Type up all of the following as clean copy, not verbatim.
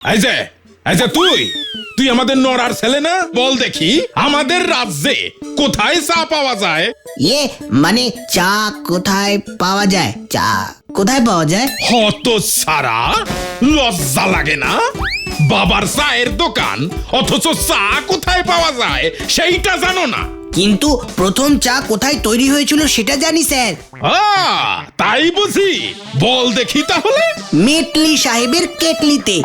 এই যে তুই তুই আমাদের নড়ার ছেলে না? বল দেখি আমাদের রাজ্যে কোথায় চা পাওয়া যায়? মানে চা কোথায় পাওয়া যায়? চা কোথায় পাওয়া যায়? হত সারা, লজ্জা লাগে না? বাবার চায়ের দোকান, অথচ চা কোথায় পাওয়া যায় সেইটা জানো না? কিন্তু প্রথম চা কোথায় তৈরি হয়েছিল সেটা জানি স্যার। তাই বুঝি? বল দেখি তাহলে। মেটলি সাহেবের কেটলিতে।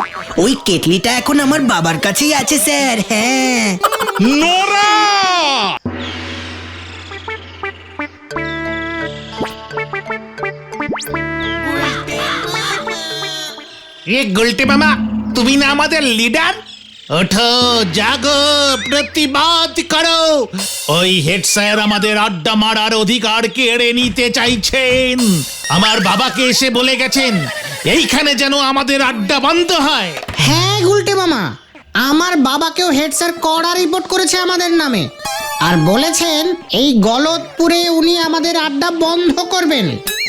ওই কেটলিটা এখন আমার বাবার কাছেই আছে স্যার। হ্যাঁ। নোরা! গুলটে মামা, তুমি না আমাদের লিডার? ওঠো, জাগো, প্রতিবাদ করো। ওই হেড স্যার আমাদের আড্ডা মারার অধিকার কেড়ে নিতে চাইছেন। আমার বাবাকে এসে বলে গেছেন এইখানে যেন আমাদের আড্ডা বন্ধ হয়। হ্যাঁ গুলটে মামা, আমার বাবাকেও হেড স্যার কড়া রিপোর্ট করেছে আমাদের নামে, আর বলেছেন এই গলতপুরে উনি আমাদের আড্ডা বন্ধ করবেন।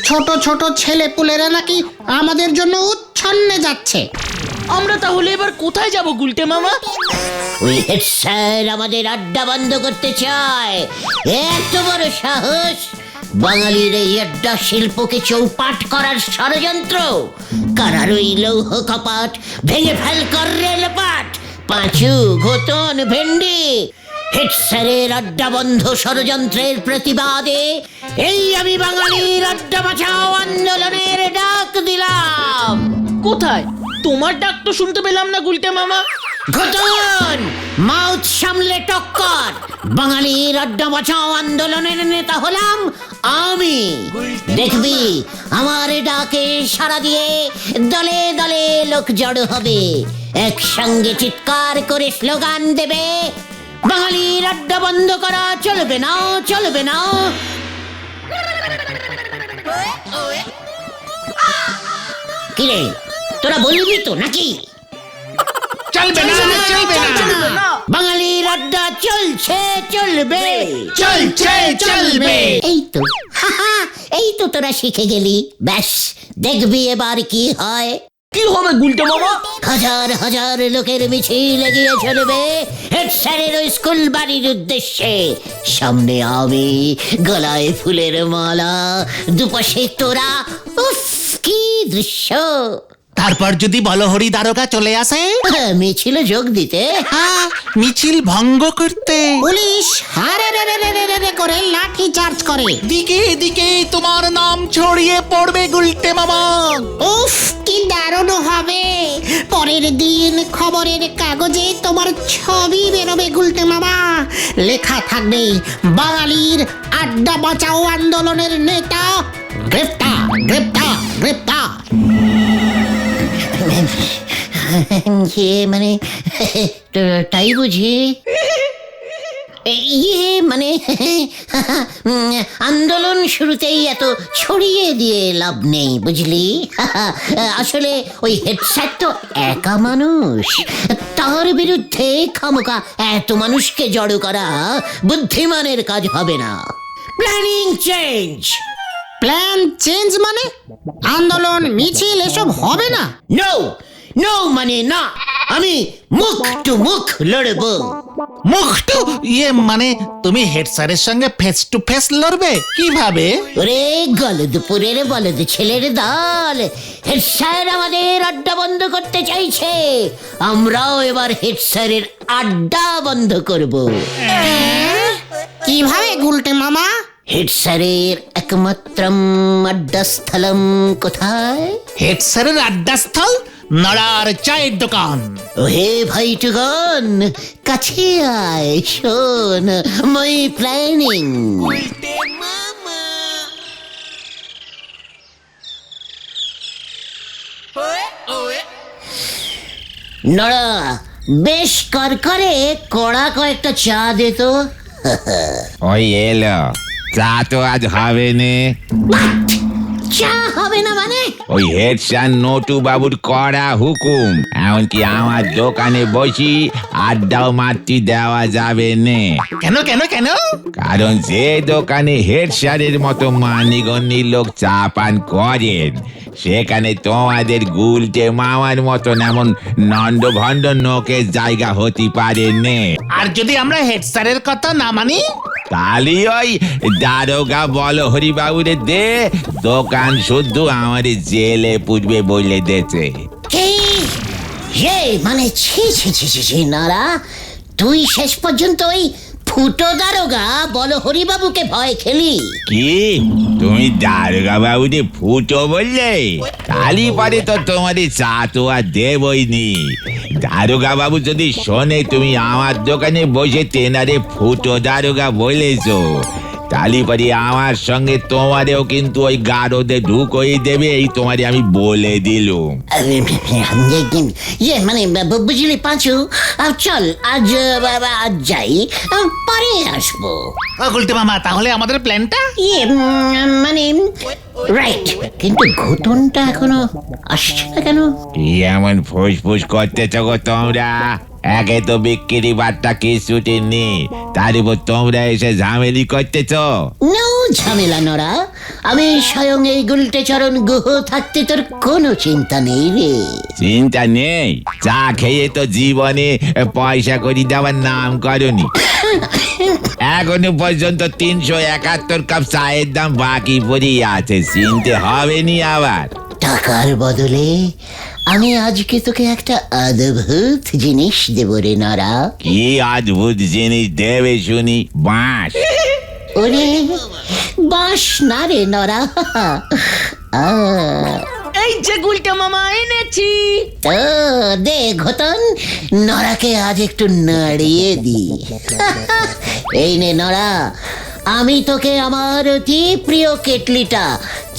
ছোট ছোট ছেলেপুলেরা নাকি আমাদের জন্য উচ্ছন্নে যাচ্ছে। আমরা তাহলে এবার কোথায় যাব গুলটে মামা? ওই হেড স্যার আমাদের আড্ডা বন্ধ করতে চায়, এত বড় সাহস! বাঙালির এই আড্ডা শিল্পকে চৌপাট করার ষড়যন্ত্র। কারার ওই লৌহ কপাট ভেঙে ফেল কর রেলপাট। পাঁচু, ঘোতন, ভেন্ডি, হেড স্যারের আড্ডা বন্ধ ষড়যন্ত্রের প্রতিবাদে এই আমি বাঙালির আড্ডা বাঁচাও আন্দোলনের ডাক দিলাম। কোথায়? তোমার ডাক তো শুনতে পেলাম না গুলটে মামা। ঘটন, মাউথ সামলে টক্কর। বাঙালির আড্ডা বাঁচাও আন্দোলনের নেতা হলাম আমি। দেখবি আমার ডাকে সাড়া দিয়ে দলে দলে লোক জড়ো হবে, একসঙ্গে চিৎকার করে স্লোগান দেবে, বাঙালির আড্ডা বন্ধ করা চলবে না, চলবে না। কিরে, তোরা বলবি তো নাকি? চলবে না, চলবে না। বাঙালির আড্ডা চলছে, চলবে, চলছে, চলবে। এই তো তোরা শিখে গেলি। ব্যাস, দেখবি এবার কি হয়। কি হবে গুলটে মামা? হাজার হাজার লোকের মিছিল এগিয়ে চলবে হেড স্যারের ওই স্কুল বাড়ির উদ্দেশ্যে। সামনে আমি, গলায় ফুলের মালা, দুপাশে তোরা। উফ, কি দৃশ্য! তারপর যদি বলহরি দারোগা চলে আসে, মিছিলে যোগ দিতে, মিছিল ভঙ্গ করতে, পুলিশ হারে রে রে রে রে রে রে করে লাঠি চার্জ করে। দিকে দিকে তোমার নাম ছড়িয়ে পড়বে গুলটে মামা। উফ, কি দারুণ হবে! পরের দিন খবরের কাগজে তোমার ছবি বেরোবে গুলটে মামা। লেখা থাকবে, বাঙালির আড্ডা বাঁচাও আন্দোলনের নেতা গ্রেপ্তার, গ্রেপ্তার, গ্রেপ্তার। মানে তাই বুঝি? মানে আন্দোলন শুরুতেই এত ছড়িয়ে দিয়ে লাভ নেই, বুঝলি? আসলে ওই হেড স্যার তো একা মানুষ, তার বিরুদ্ধে খামোকা এত মানুষকে জড়ো করা বুদ্ধিমানের কাজ হবে না। Planning change. প্ল্যান চেঞ্জ মানে আন্দোলন, মিছিল এসব হবে না? নো, নো মানে না। আমি মুখ টু মুখ লড়বো। মুখ টু মানে তুমি হেড স্যারের সঙ্গে ফেস টু ফেস লড়বে? কিভাবে? ওরে গলদপুরের বলদ ছেলের দল, হেড স্যার আমাদের আড্ডা বন্ধ করতে চাইছে, আমরাও এবার হেড স্যারের আড্ডা বন্ধ করব। কিভাবে গুলটে মামা? হেড স্যারের একমাত্রম আড্ডাস্থলম কোথায়? হেড স্যারের আড্ডাস্থল নড়ার চায়ের দোকান। ওহে ভাইটুগণ, কাছে আয়, শোন মাই প্ল্যানিং। নড়া, বেশ করকরে কড়া কয়েকটা চা দে তো। ওই এলো, চা তো আজ হবে নে। চা হবে না মানে? ওই হেড স্যার নটু বাবুর কড়া হুকুম, এমনকি আমার দোকানে বসি আড্ডাও মারতে দেওয়া যাবে নে। কেন কেন কেন? কারণ যে দোকানে হেড স্যারের মতো মানিগণ্যি লোক চা পান করেন, সেখানে তোমাদের গুলটে মামার মতন এমন নন্দ ভণ্ড নোকের জায়গা হতে পারে নে। আর যদি আমরা হেড স্যারের কথা না মানি? তালি ওই দারোগা বল হরিবাবুরে দে, দোকান শুদ্ধ আমার জেলে পুজবে বলে দেছে। কি? মানে ছি ছি ছি ছি ছি, নারা, তুই শেষ পর্যন্ত ওই ফুটো দারোগা বল হরিবাবুকে ভয় খেলি? কি তুমি দারোগা বাবুরে ফুটো বললে? তালি পরে তো তোমার চা তো আর দেবই নি। দারোগা বাবু যদি শোনে তুমি আমার দোকানে বসে তেনারে ফুটো দারোগা বলেছো, তালি পরে আমার সঙ্গে তোমারেও কিন্তু ওই গারদে ঢুকই দেবে, এই তোমারে আমি বলে দিলুম। মানে বুঝলি পাঁচু, চল আজ আজ যাই, পরে আসবো। গুলটে মামা, তাহলে আমাদের প্ল্যানটা? মানে রাইট, কিন্তু ঘটনটা এখনো আসছে না কেন? কি এমন ফুসফুস করতেছ গো তোমরা? একে তো বিক্রি বার্তা কিছুটি নি, তার উপর তোমরা এসে ঝামেলি করতেছ। নো ঝামেলা নরা, আমি স্বয়ং এই গুলটে চরণ গুহ থাকতে তোর কোনো চিন্তা নেই রে। চিন্তা নেই? চা খেয়ে তো জীবনে পয়সা করি দেওয়ার নাম করনি। এখনো পর্যন্ত 371 কাপ চায়ের দাম বাকি পড়ে আছে, চিনতে হবে নি আবার। টাকার বদলে আমি আজকে তোকে একটা অদ্ভুত জিনিস দেব রে নরা। কি অদ্ভুত জিনিস দেবে শুনি? বাঁশ? ওরে বাস না রে নরা, এই যে গুলটে মামা এনেছি। তো দে ঘটন, নরাকে আজ একটু নাড়িয়ে দি। এই নে নরা, আমি তোকে আমার অতি প্রিয় কেটলিটা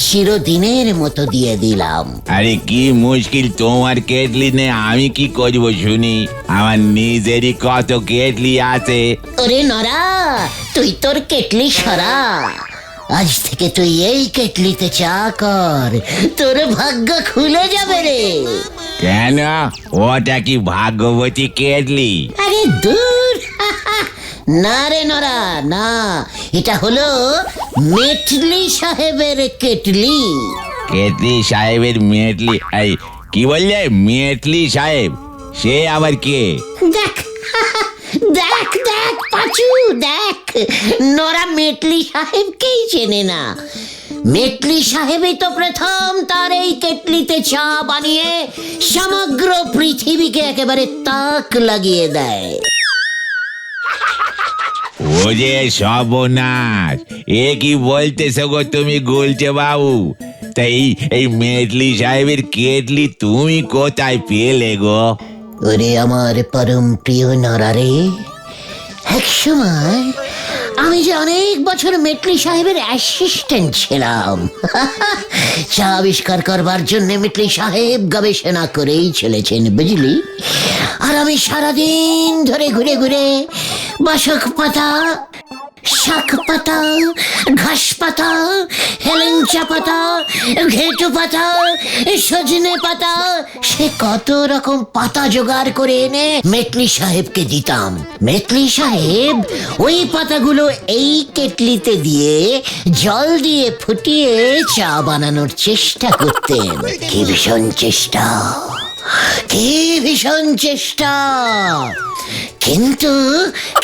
চিরদিনের মতো দিয়ে দিলাম। আরে কি মুশকিল তোমার কেটলি নে, আমি কি করব শুনি? আমার নিজেরই কত কেটলি আছে। ওরে নরা, তুই তোর কেটলি সরা, আজ থেকে তুই এই কেটলিতে চা কর, তোর ভাগ্য খুলে যাবে রে। কেন? ওটা কি ভাগ্যবতী কেটলি? আরে দূর, না রে নরা না, এটা হলো মেটলি সাহেবের কেটলি। কেটলি সাহেবের মেটলি? এই কি বললে? মেটলি সাহেব সে আবার কে? দেখ দেখ দেখ পাঁচু, দেখ, নরা মেটলি সাহেবকেই চেনে না। মেটলি সাহেবই তো প্রথম তার এই কেটলিতে চা বানিয়ে সমগ্র পৃথিবীকে একেবারে তাক লাগিয়ে দেয়। ওরে সর্বনাশ, এ কি বলতেছো গো তুমি গুলটে বাবু? তাই এই মেটলি সাহেবের কেটলি তুমি কোথায় পেলে গো? ওরে আমার পরম প্রিয় নরারে, এক সময় আমি যে অনেক বছর মেটলি সাহেবের অ্যাসিস্ট্যান্ট ছিলাম। চা আবিষ্কার করবার জন্য মেটলি সাহেব গবেষণা করেই চলেছেন বুঝলি। আর আমি সারাদিন ধরে ঘুরে ঘুরে বাসক পাতা, শাক পাতা, ঘাস পাতা, হেলেঞ্চা পাতা, ঘেটু পাতা, সজনে পাতা, সে কত রকম পাতা জোগাড় করে এনে মেটলি সাহেবকে দিতাম। মেটলি সাহেব ওই পাতাগুলো এই কেটলিতে দিয়ে জল দিয়ে ফুটিয়ে চা বানানোর চেষ্টা করতেন। কি ভীষণ চেষ্টা, কি ভীষণ চেষ্টা, কিন্তু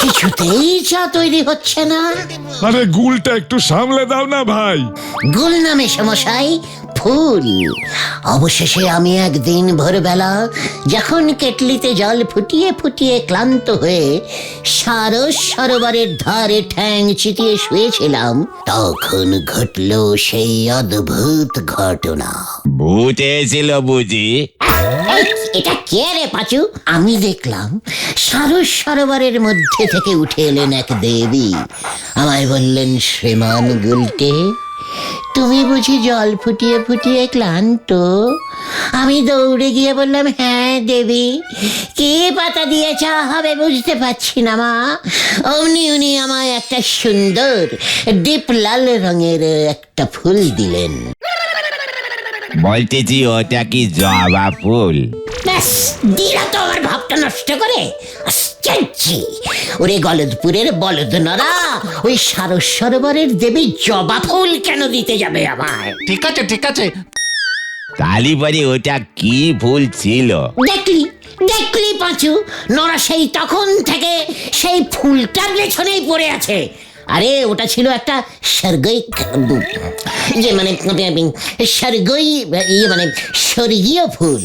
কিছুতেই চা তৈরি হচ্ছে না। আরে গুলটা একটু সামলে দাও না ভাই। গুল নামে সমস্যাই ফুল। অবশেষে আমি একদিন ভোরবেলা যখন কেটলিতে জল ফুটিয়ে ফুটিয়ে ক্লান্ত হয়ে সারস সরোবরের ধারে ঠ্যাং চিতিয়ে শুয়েছিলাম, তখন ঘটল সেই অদ্ভুত ঘটনা। ভূত এসেছিল বুঝি? এটা কে রে পাঁচু? আমি দেখলাম সারস সরোবরের মধ্যে থেকে উঠে এলেন এক দেবী। আমায় বললেন, শ্রীমান গুলটে, তুমি বুঝি জল ফুটিয়ে ফুটিয়ে ক্লান্ত? আমি দৌড়ে গিয়ে বললাম, হ্যাঁ দেবী, কি পাতা দিয়ে চা হবে বুঝতে পারছি না মা। অমনি উনি আমায় একটা সুন্দর ডিপ লাল রঙের একটা ফুল দিলেন। বলতেছি ওটা কি জবা ফুল? ব্যাস দিলা তো আমার ভাবটা নষ্ট করে। আশ্চর্য! ওরে গলদপুরের বলদ নরা, ওই সারস সরোবরের দেবী জবা ফুল কেন দিতে যাবে আমায়? ঠিক আছে ঠিক আছে, তালি পরে ওটা কি ফুল ছিল? দেখলি দেখলি পাঁচু, নরা সেই তখন থেকে সেই ফুলটার পেছনেই পড়ে আছে। আরে ওটা ছিল একটা স্বর্গীয় যে মানে স্বর্গীয় ইয়ে মানে স্বর্গীয় ফুল।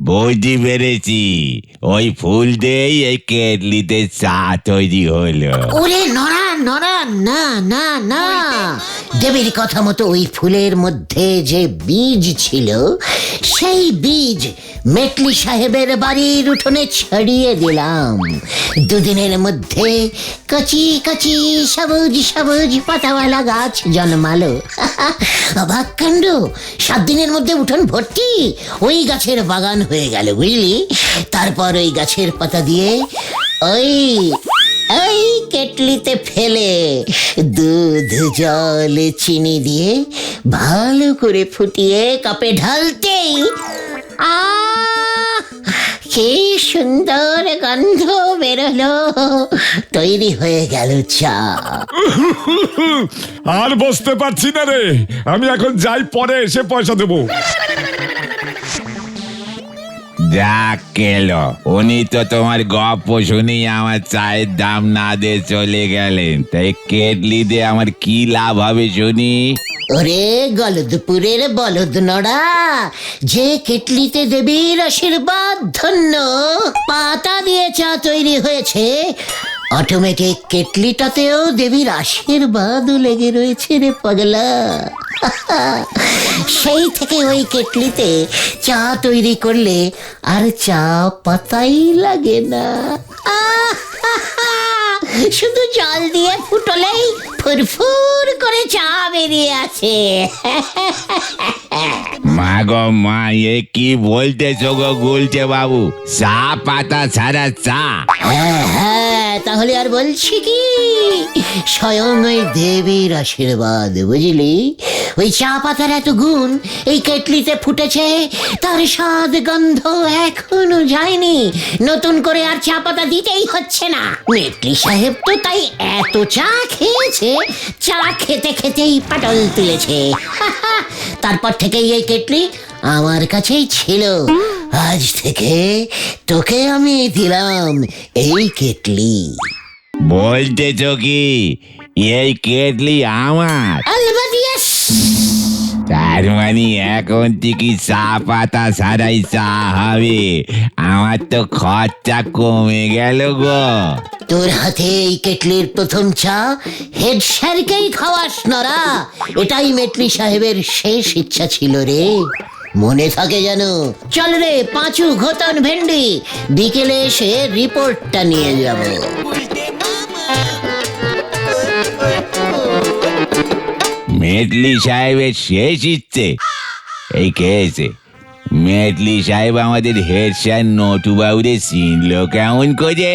বুঝতে পেরেছি, ওই ফুল দিয়েই এই কেটলিতে চা তৈরি হলো। ওরে নরা নরা, না না না, দেবীর কথা মতো ওই ফুলের মধ্যে যে বীজ ছিল সেই বীজ মেটলি সাহেবের বাড়ির উঠোনে ছড়িয়ে দিলাম। দুদিনের মধ্যে কচি কচি সবুজ সবুজ পাতাওয়ালা গাছ জন্মালো। অবাক কাণ্ড, 7 দিনের মধ্যে উঠোন ভর্তি ওই গাছের বাগান হয়ে গেল, বুঝলি? তারপর ওই গাছের পাতা দিয়ে ওই ওই কেটলিতে ফেলে দুধ জল চিনি দিয়ে ভালো করে ফুটিয়ে কাপে ঢালতেই কি সুন্দর গন্ধ বেরোলো, তৈরি হয়ে গেল চা। আর বসতে পারছি না রে, আমি এখন যাই, পরে এসে পয়সা দেবো। যা কেলো, উনি তো তোমার গপ্প শুনেই আমার চায়ের দাম না দিয়ে চলে গেলেন। তাই কেটলি দিয়ে আমার কি লাভ হবে শুনি? ওরে গলদপুরের বলদ নড়া, যে কেটলিতে দেবীর আশীর্বাদ ধন্য পাতা দিয়ে চা তৈরি হয়েছে, অটোমেটিক কেটলিটাতেও দেবীর আশীর্বাদ লেগে রয়েছে রে পাগলা। সেই থেকে ওই কেটলিতে চা তৈরি করলে আর চা পাতাই লাগে না। শুধু জল দিয়ে ফুটলেই ফুরফুর করে চা বেরিয়ে আছে। মা গো মা, এ কি বলতেছো গো গুলটে বাবু? চা পাতা ছাড়া চা? হ্যাঁ, তাহলে আর বলছি কি, স্বয়ং ওই দেবীর আশীর্বাদ, বুঝলি? ওই চা পাতার এত গুণ এই কেটলিতে ফুটেছে, তার স্বাদ গন্ধ এখনো যায়নি। নতুন করে আর চা পাতা দিতেই হচ্ছে না। মেটলি সাহেব তো তাই এত চা খেয়েছে, চা খেতে খেতেই পাটল তুলেছে। তারপর থেকেই এই কেটলি আমার কাছেই ছিল। আজ থেকে তোকে আমি দিলাম এই কেটলি। বলতেছো কি এই কেটলি আমার? আলবাত ইয়েস। তার মানে এখন থেকে চা পাতা ছাড়াই চা হবে। আমার তো খরচা কমে গেল গো। তোর হাতে এই কেটলির প্রথম চা হেড স্যারকেই খাওয়াস নরা। এটাই মেটলি সাহেবের শেষ ইচ্ছা ছিল রে, মনে থাকে যেন। চল রে পাঁচু, ঘোতন, ভেন্ডি, বিকেলে এসে রিপোর্টটা নিয়ে যাব। মেটলি সাহেবের শেষ ইচ্ছে? এই খেয়েছে মেটলি সাহেব আমাদের হেড স্যার নটু বাবুরে চিনল কেমন করে?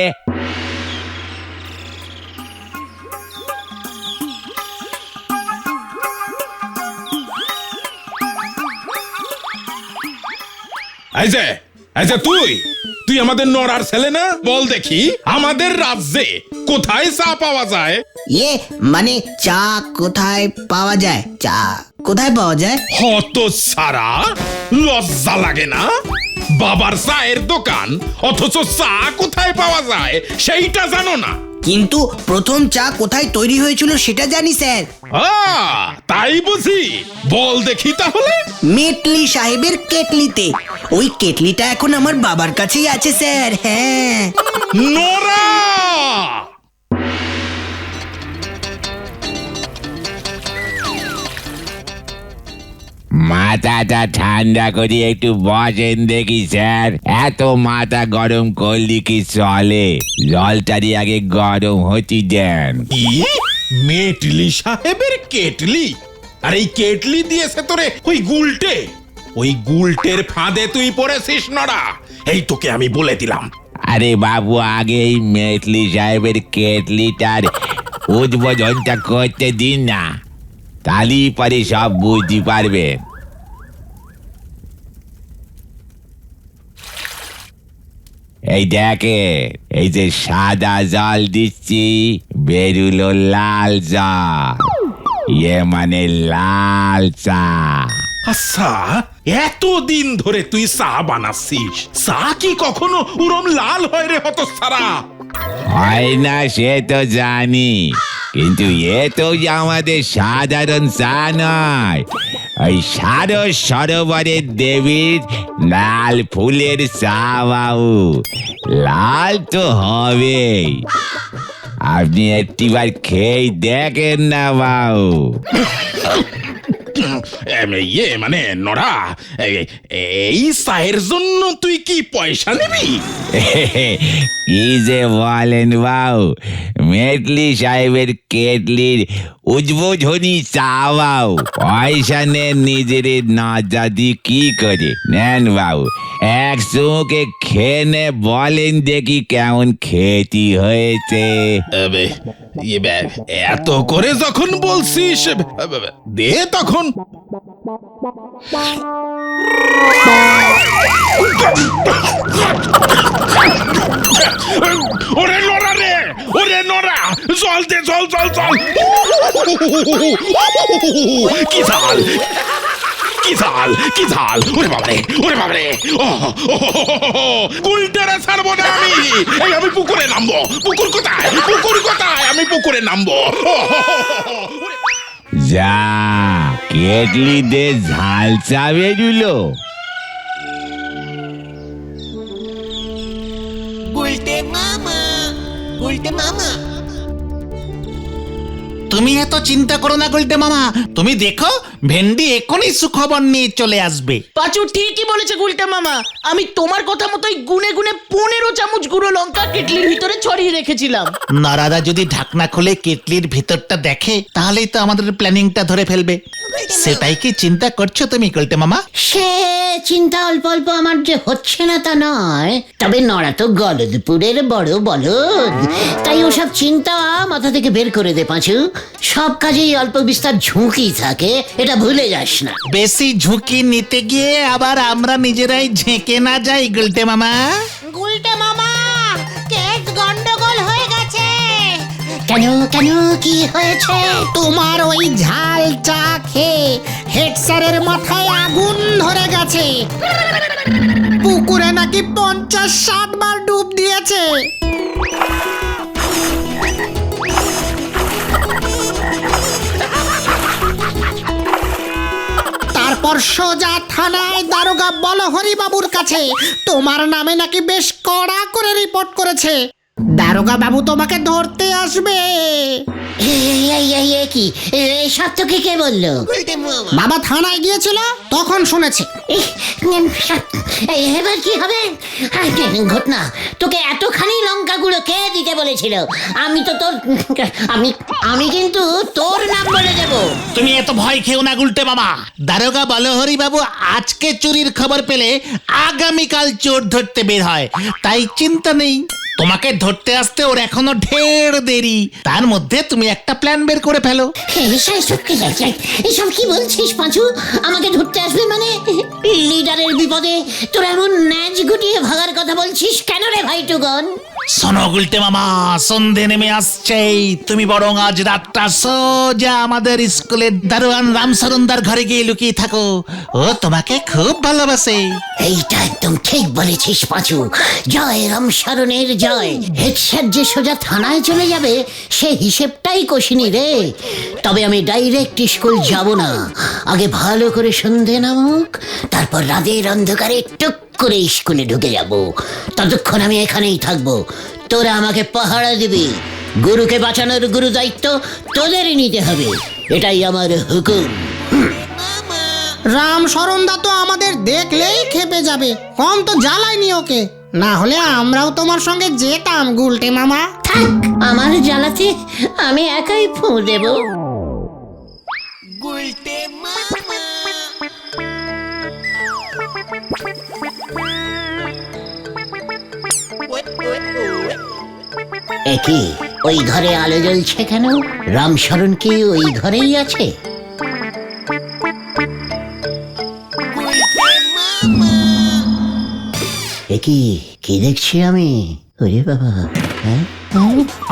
তুই আমাদের নড়ার ছেলে না? বল দেখি, আমাদের রাজ্যে কোথায় চা পাওয়া যায়? ইয়ে মানে চা কোথায় পাওয়া যায়? চা কোথায় পাওয়া যায়? হত সারা, লজ্জা লাগে না? বাবার চায়ের দোকান, অথচ চা কোথায় পাওয়া যায় সেইটা জানো না? কিন্তু প্রথম চা কোথায় তৈরি হয়েছিল সেটা জানি স্যার। তাই বুঝি? বল দেখি তাহলে। মেটলি সাহেবের কেটলিতে। ওই কেটলিটা এখন আমার বাবার কাছেই আছে স্যার। হ্যাঁ। নোরা! মাথাটা ঠান্ডা করে একটু বসেন দেখি স্যার। এত মাথা গরম করলি কি চলে? জলটারি আগে গরম হতে দেন। কি? মেটলি সাহেবের কেটলি? আর এই কেটলি দিয়েছে তোরে ওই গুলটে? ওই গুলটের ফাঁদে তুই পড়েছিস নড়া, এই তোকে আমি বলে দিলাম। আরে বাবু, আগে এই মেটলি সাহেবের কেটলিটার উদ্বোধনটা করতে দিন না। তাহলেই পরে সব বুঝতে পারবেন। এই দেখে, এই যে সাদা জল দিচ্ছি বেরুলো লাল জল, ইয়ে মানে লাল চা। আচ্ছা, এতদিন ধরে তুই চা বানাচ্ছিস, চা কি কখনো উরম লাল হয় রে হতচ্ছাড়া? হয় না সে তো জানি, কিন্তু এ তো আমাদের সাধারণ চা নয়, ওই সরোবরের দেবীর লাল ফুলের চা বাবু। লাল তো হবেই, আপনি একটিবার খেয়ে দেখেন না বাবু। ইয়ে মানে নড়া, এই চায়ের জন্য তুই কি পয়সা নিবি? কি যে বলেন বাবু, মেটলি সাহেবের কেটলির উদ্বোধনী চা বাবু, পয়সা নেন নিজের না জাতি কি করে নেন বাবু। এক চুমুকে খেয়ে বলেন দেখি কেমন খেতি হয়েছে। এত করে যখন বলছিস দে তখন। ওরে নড়া রে, ওরে নড়া, জল দে, জল জল জল। কি ঝাল, কি ঝাল, কি ঝাল, ওরে বাবারে, ওরে বাবারে। গুলটেরা ছাড়বো না আমি। এই আমি পুকুরে নামবো। পুকুর কোথায়, পুকুর কোথায়? আমি পুকুরে নামবো। যা কেটলি দে ঝাল চা বেরুলো। তুমি এত চিন্তা করো না গুলটে মামা, তুমি দেখো ভেন্ডি এখনই সুখবর নিয়ে চলে আসবে। পাঁচু ঠিকই বলেছে গুলটে মামা, আমি তোমার কথা মতোই গুনে গুনে 15 চামচ গুঁড়ো লঙ্কা কেটলির ভিতরে ছড়িয়ে রেখেছিলাম। নারাদা যদি ঢাকনা খুলে কেটলির ভিতরটা দেখে তাহলেই তো আমাদের প্ল্যানিংটা ধরে ফেলবে। সেটাই কি চিন্তা করছো তুমি গুলটে মামা? সে চিন্তা অল্প অল্প আমার যে হচ্ছে না তা নয়, তবে নড়া তো গলদপুরের বড় বলদ, তাই ওসব চিন্তা মাথা থেকে বের করে দে পাঁচু। সব কাজেই অল্প বিস্তার ঝুঁকি থাকে, এটা ভুলে যাস না। বেশি ঝুঁকি নিতে গিয়ে আবার আমরা নিজেরাই ঝেঁকে না যাই গুলটে মামা। গুলটে মামা, কেস গন্ডগোল হয়ে গেছে। কেন কেন কি হয়েছে? তোমার ওই ঝাল চা খেয়ে হেড স্যারের মাথায় আগুন ধরে গেছে। পুকুরে নাকি 50-60 বার ডুব দিয়েছে। তারপর সোজা থানায় দারোগা বলহরি বাবুর কাছে তোমার নামে নাকি বেশ কড়া করে রিপোর্ট করেছে। দারোগা বাবু তোমাকে ধরতে আসবে। কি সব তোকে কে বললো? বাবা থানায় গিয়েছিল, তখন শুনেছি। এবার কি হবে? ঘটনা, তোকে এতখানি লঙ্কা গুঁড়ো কে দিতে বলেছিল? আমি তো তোর আমি কিন্তু তোর নাম বলে দেব। তুমি এত ভয় খেও না গুলটে মামা, দারোগা বলহরি বাবু আজকে চুরির খবর পেলে আগামীকাল চোর ধরতে বের হয়, তাই চিন্তা নেই। তোমাকে ধরতে আসতে ওর এখনো ঢের দেরি, তার মধ্যে তুমি একটা প্ল্যান বের করে ফেলো। এসব কি বলছিস পাঁচু? আমাকে ধরতে আসবে মানে? লিডারের বিপদে তোর এমন ন্যাজ গুটিয়ে ভাগার কথা বলছিস কেন রে ভাইটুগন? শোনো গুলটে মামা, সন্ধে নেমে আসছে, তুমি বরং আজ রাতটা সোজা আমাদের স্কুলের দারোয়ান রামচরণদার ঘরে গিয়ে লুকিয়ে থাকো, ও তোমাকে খুব ভালোবাসে। এইটা একদম ঠিক বলেছিস পাঁচু, জয় রামচরণের জয়। হেড স্যার যে সোজা থানায় চলে যাবে সে হিসেবটাই কষিনি রে। তবে আমি ডাইরেক্ট স্কুল যাব না, আগে ভালো করে সন্ধে নামুক, তারপর রাতের অন্ধকারে টুক করে স্কুলে ঢুকে যাব। ততক্ষণ আমি এখানেই থাকবো, তোরা আমাকে পাহারা দিবি। গুরুকে বাঁচানোর গুরু দায়িত্ব তোদেরই নিতে হবে, এটাই আমার হুকুম। রাম শরণদা তো আমাদের দেখলেই খেপে যাবে, কম তো জ্বালায়নি ওকে। না হলে আমরাও তোমার সঙ্গে যেতাম গুলটে মামা। থাক, আমার জ্বালাতে আমি একাই ফু দেব। একই ওই ঘরে আলো জ্বলছে কেন? রামশরণ কি ওই ঘরেই আছে? কি কি দেখছি আমি? ওরে বাবা, হ্যাঁ?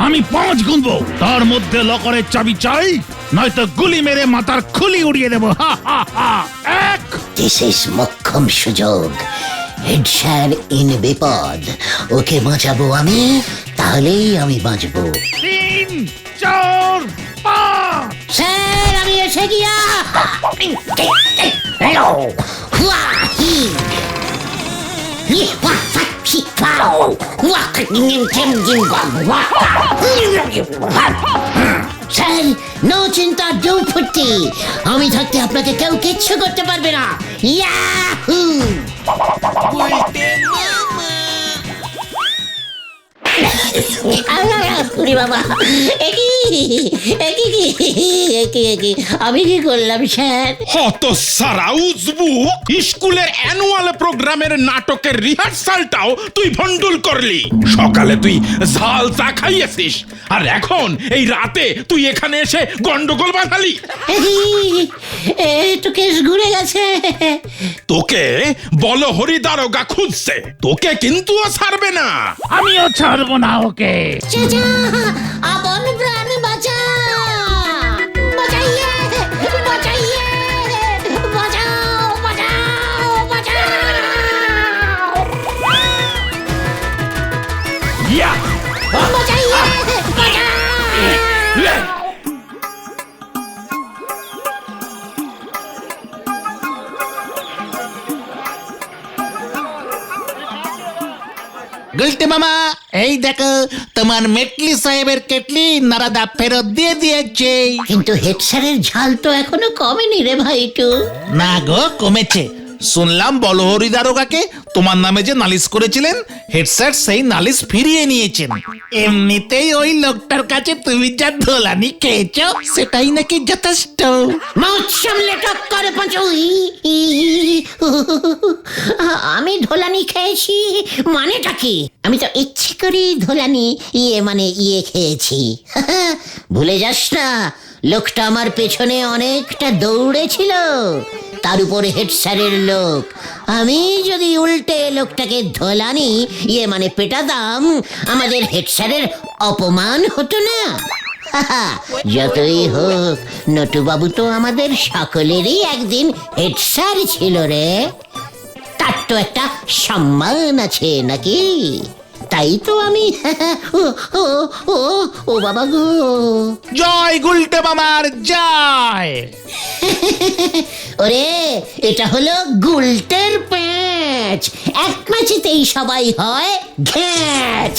আমি 5 গুনবো, তার মধ্যে লকারের চাবি চাই, নয়তো গুলি মেরে মাথার খুলি উড়িয়ে দেবো। 1 দিস ইজ মক্ষম সুযোগ। হেড স্যার ইন বিপদ, ওকে বাঁচাবো আমি, তাহলেই আমি বাঁচবো। 3 4 5 স্যার আমি এসে গিয়া স্যার, নো চিন্তা, ডো ফুটি, আমি থাকতে আপনাকে কেউ কিচ্ছু করতে পারবে না। ইয়াহু! উরি বাবা, আমি কি করলাম স্যার? হত সারা উজবু, স্কুলের অ্যানুয়াল প্রোগ্রামের নাটকের রিহার্সালটাও তুই ভন্ডুল করলি। সকালে তুই ঝাল চা খাইয়েছিস, আর এখন এই রাতে তুই এখানে এসে গন্ডগোল বাঁধালি। তো কেস ঘুরে গেছে। তোকে বলো হরি দারোগা খুঁজছে, তোকে কিন্তু ও ছাড়বে না। আমিও ছাড়বো না ওকে। চাচা, আপন প্রাণ বাঁচা, বাঁচাইয়ে, বাঁচাইয়ে, বাঁচাও, বাঁচাও, বাঁচাও। ইয়া বাঁচাইয়ে, বাঁচাও। গুলটে মামা, এই দেখো তোমার মেটলি সাহেবের কেটলি নারাদা ফেরত দিয়ে দিয়েছে। কিন্তু হেড স্যারের ঝাল তো এখনো কমেনি রে ভাইটু। না গো, কমেছে। শুনলাম বলহরি দারোগাকে তোমার নামে যে নালিশ করেছিলেন, হেড স্যার সেই নালিশ ফিরিয়ে নিয়েছেন। এমনিতেই ওই লোকটার কাছে তুমি যা ধোলানি খেয়েছো, সেটাই নাকি যথেষ্ট। মাউথ সামলে টক করে পাঁচু। আমি ধোলানি খেয়েছি মানেটা কি? আমি তো ইচ্ছে করেই ধোলানি ইয়ে খেয়েছি। ভুলে যাস না, লোকটা আমার পেছনে অনেকটা দৌড়েছিল, তার উপরে হেড স্যারের লোক। আমি যদি উল্টে লোকটাকে ধোলানি পেটাতাম, আমাদের হেড স্যারের অপমান হতো না? যতই হোক, নটুবাবু তো আমাদের সকলেরই একদিন হেড স্যার ছিল রে, তার তো একটা সম্মান আছে নাকি? তাই তো আমি ও বাবা গো। জয় গুলটে মামার জয়। ওরে, এটা হলো গুলটের প্যাঁচ, এক ম্যাচেতেই সবাই হয় ঘ্যাচ।